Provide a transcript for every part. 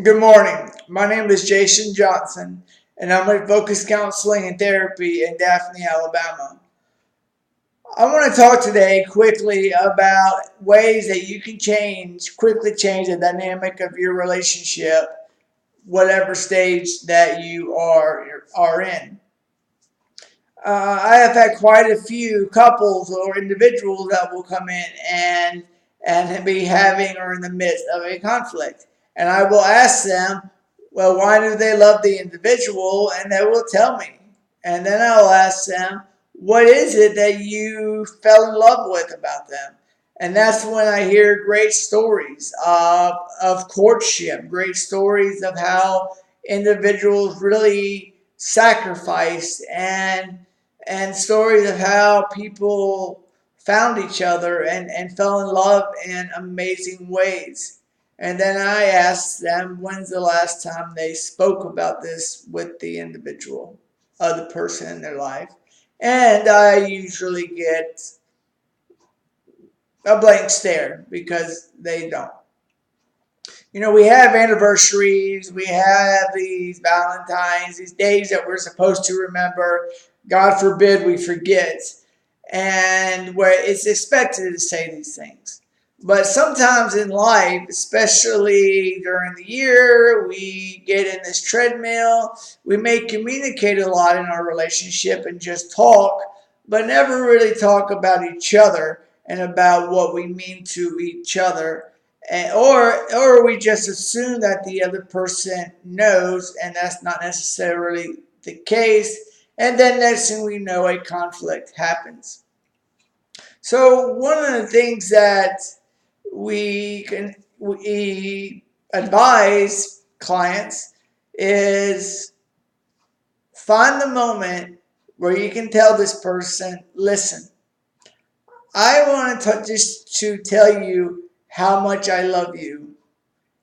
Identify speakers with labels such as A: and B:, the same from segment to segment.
A: Good morning. My name is Jason Johnson, and I'm with Focus Counseling and Therapy in Daphne, Alabama. I want to talk today quickly about ways that you can quickly change the dynamic of your relationship, whatever stage that you are in. I have had quite a few couples or individuals that will come in and be having or in the midst of a conflict. And I will ask them, well, why do they love the individual? And they will tell me. And then I'll ask them, what is it that you fell in love with about them? And that's when I hear great stories of courtship, great stories of how individuals really sacrificed and stories of how people found each other and fell in love in amazing ways. And then I asked them when's the last time they spoke about this with the individual, other person in their life. And I usually get a blank stare because they don't. We have anniversaries, we have these valentines, these days that we're supposed to remember. God forbid we forget. And where it's expected to say these things. But sometimes in life, especially during the year, we get in this treadmill. We may communicate a lot in our relationship and just talk, but never really talk about each other and about what we mean to each other. Or we just assume that the other person knows, and that's not necessarily the case. And then next thing we know, a conflict happens. So one of the things that we advise clients is find the moment where you can tell this person, listen, I want to just to tell you how much I love you.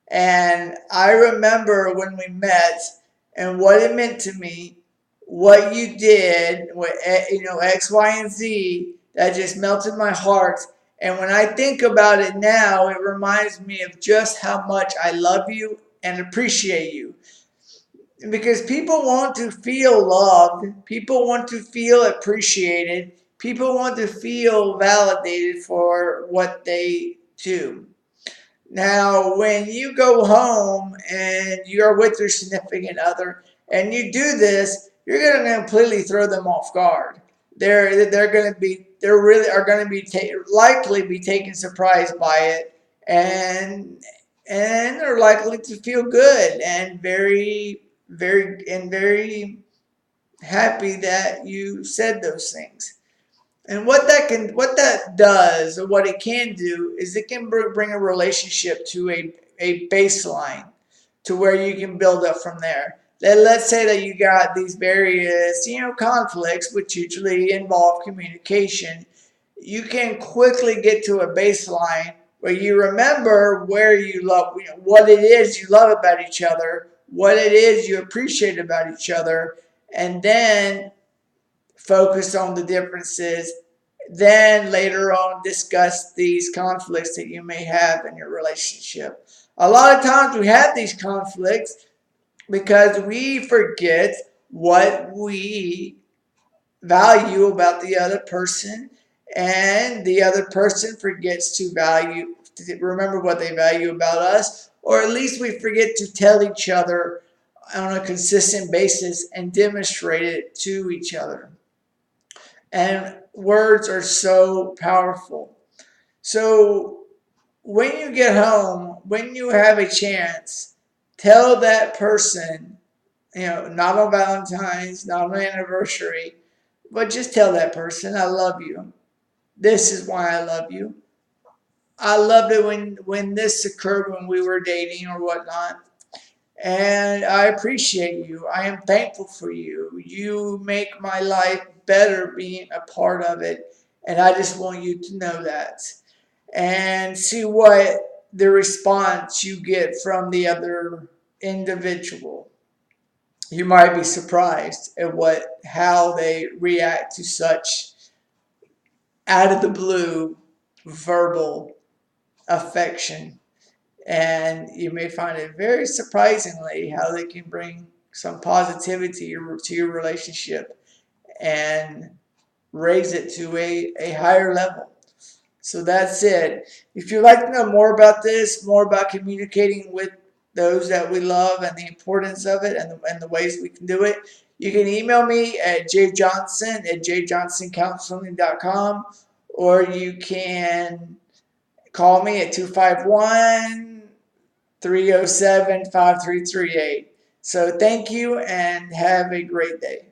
A: And I remember when we met and what it meant to me, what you did, X, Y, and Z, that just melted my heart. And when I think about it now, it reminds me of just how much I love you and appreciate you. Because people want to feel loved, people want to feel appreciated, people want to feel validated for what they do. Now, when you go home and you're with your significant other and you do this, you're going to completely throw them off guard. They're really are going to be likely be taken surprised by it, and they're likely to feel good and very happy that you said those things. And what that does, or what it can do, is it can bring a relationship to a baseline to where you can build up from there. Let's say that you got these various, conflicts, which usually involve communication. You can quickly get to a baseline where you remember where you love, what it is you love about each other, what it is you appreciate about each other, and then focus on the differences. Then later on, discuss these conflicts that you may have in your relationship. A lot of times we have these conflicts because we forget what we value about the other person, and the other person forgets to remember what they value about us, or at least we forget to tell each other on a consistent basis and demonstrate it to each other. And words are so powerful. So when you get home, when you have a chance, tell that person, not on Valentine's, not on anniversary, but just tell that person, I love you. This is why I love you. I loved it when this occurred when we were dating or whatnot. And I appreciate you. I am thankful for you. You make my life better being a part of it. And I just want you to know that. And see what the response you get from the other individual. You might be surprised at how they react to such out of the blue verbal affection. And you may find it very surprisingly how they can bring some positivity to your relationship and raise it to a higher level. So that's it. If you'd like to know more about this, more about communicating with those that we love and the importance of it and the ways we can do it, you can email me at jjohnson@jjohnsoncounseling.com, or you can call me at 251-307-5338. So thank you and have a great day.